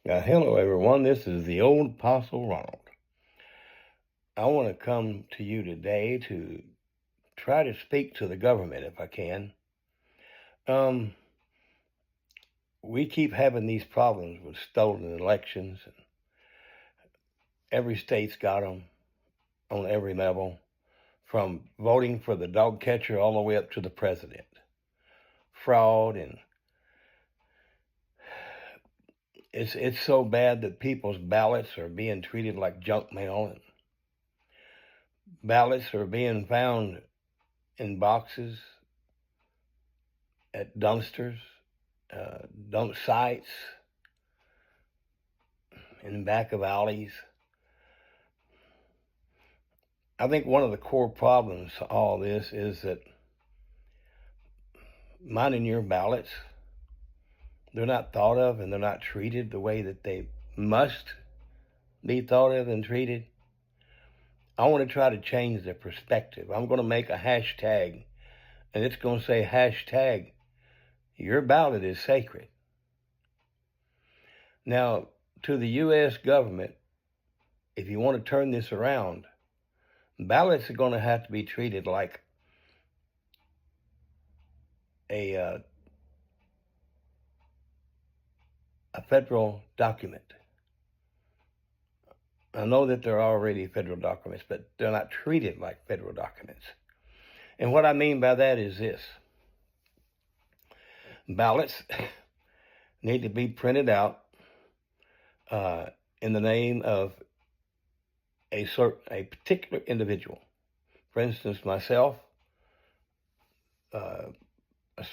Hello, everyone. This is the old Apostle Ronald. I want to come to you today to try to speak to the government if I can. We keep having these problems with stolen elections. Every state's got them on every level, from voting for the dog catcher all the way up to the president. Fraud, and it's so bad that people's ballots are being treated like junk mail, and ballots are being found in boxes at dumpsters, dump sites, in the back of alleys. I think one of the core problems to all this is that mine and your ballots, they're not thought of and they're not treated the way that they must be thought of and treated. I want to try to change the perspective. I'm going to make a hashtag, and it's going to say hashtag, your ballot is sacred. Now, to the U.S. government, if you want to turn this around, ballots are going to have to be treated like a federal document. I know that they're already federal documents, but they're not treated like federal documents. And what I mean by that is this. Ballots need to be printed out in the name of a particular individual. For instance, myself, a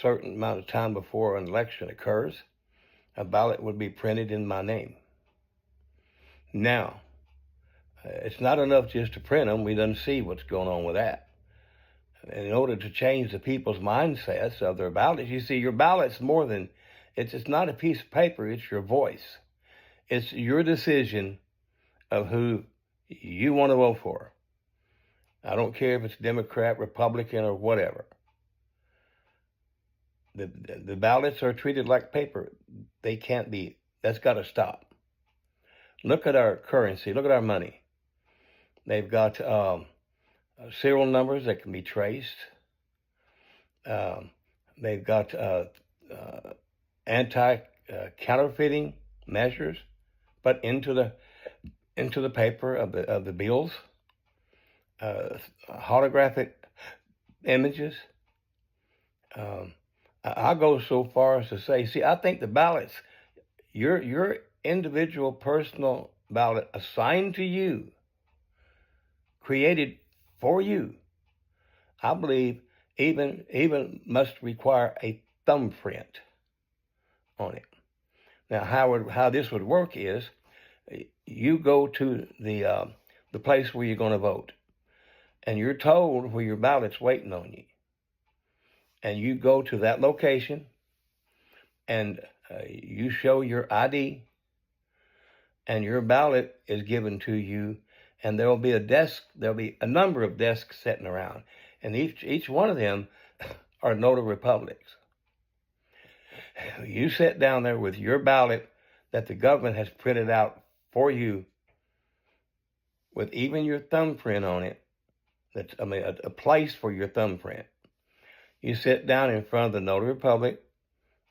certain amount of time before an election occurs, a ballot would be printed in my name. Now, it's not enough just to print them. We don't see what's going on with that. And in order to change the people's mindsets of their ballots, you see, your ballot's more than, it's not a piece of paper, it's your voice. It's your decision of who you want to vote for. I don't care if it's Democrat, Republican, or whatever. The ballots are treated like paper. They can't be. That's got to stop. Look at our currency. Look at our money. They've got serial numbers that can be traced. They've got anti-counterfeiting measures put into the paper of the bills. Holographic images. I'll go so far as to say, see, I think the ballots, your individual personal ballot assigned to you, created for you, I believe even must require a thumbprint on it. Now, how this would work is, you go to the place where you're going to vote, and you're told where your ballot's waiting on you. And you go to that location, and you show your ID, and your ballot is given to you, and there'll be a number of desks sitting around, and each one of them are notary republics. You sit down there with your ballot that the government has printed out for you, with even your thumbprint on it. That's a place for your thumbprint. You sit down in front of the notary public.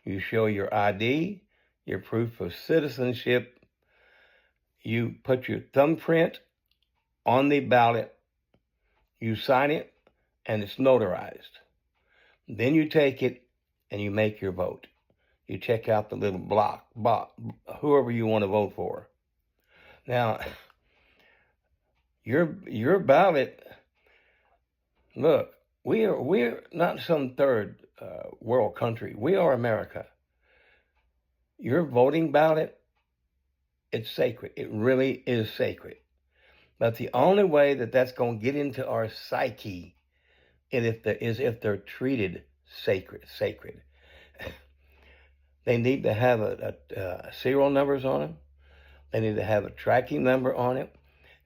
You show your ID, your proof of citizenship. You put your thumbprint on the ballot. You sign it, and it's notarized. Then you take it and you make your vote. You check out the little block, whoever you want to vote for. Now, your ballot, look, we're not some third world country. We are America. Your voting ballot, it's sacred. It really is sacred. But the only way that that's going to get into our psyche is if they're treated sacred. They need to have serial numbers on them. They need to have a tracking number on it.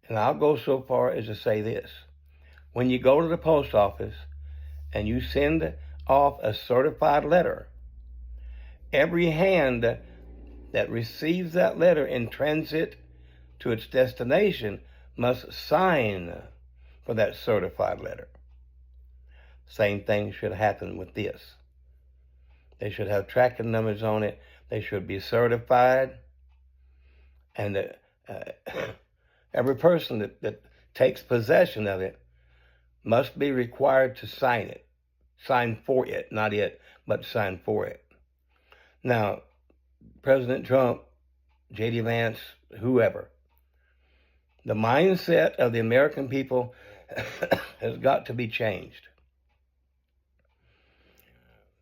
And I'll go so far as to say this. When you go to the post office and you send off a certified letter, every hand that receives that letter in transit to its destination must sign for that certified letter. Same thing should happen with this. They should have tracking numbers on it. They should be certified. And every person that takes possession of it must be required to sign it. Sign for it, not it, but sign for it. Now, President Trump, J.D. Vance, whoever, the mindset of the American people has got to be changed.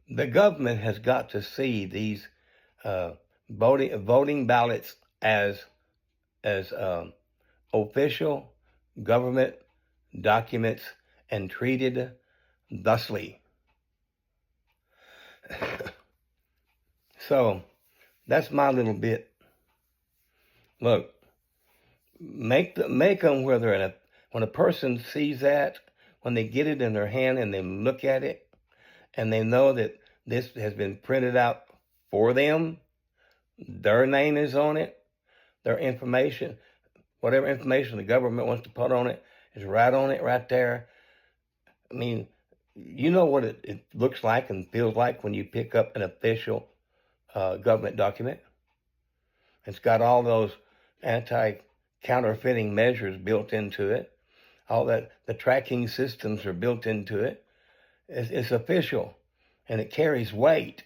The government has got to see these voting ballots as official government documents and treated thusly. So that's my little bit. Look, make them where when a person sees that, when they get it in their hand and they look at it, and they know that this has been printed out for them, their name is on it, their information, whatever information the government wants to put on it is right on it right there. I mean, you know what it looks like and feels like when you pick up an official government document. It's got all those anti-counterfeiting measures built into it. All that, the tracking systems are built into it. It's official, and it carries weight.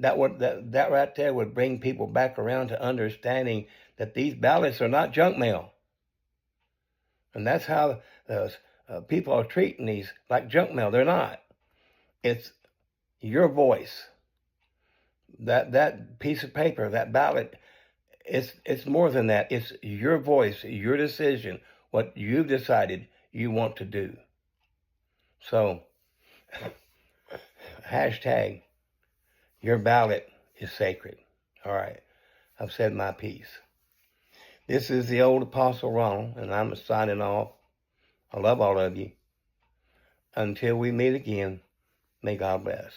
That right there would bring people back around to understanding that these ballots are not junk mail. And that's how people are treating these like junk mail. They're not. It's your voice. That piece of paper, that ballot, it's more than that. It's your voice, your decision, what you've decided you want to do. So, hashtag, your ballot is sacred. All right, I've said my piece. This is the old Apostle Ronald, and I'm signing off. I love all of you. Until we meet again, may God bless.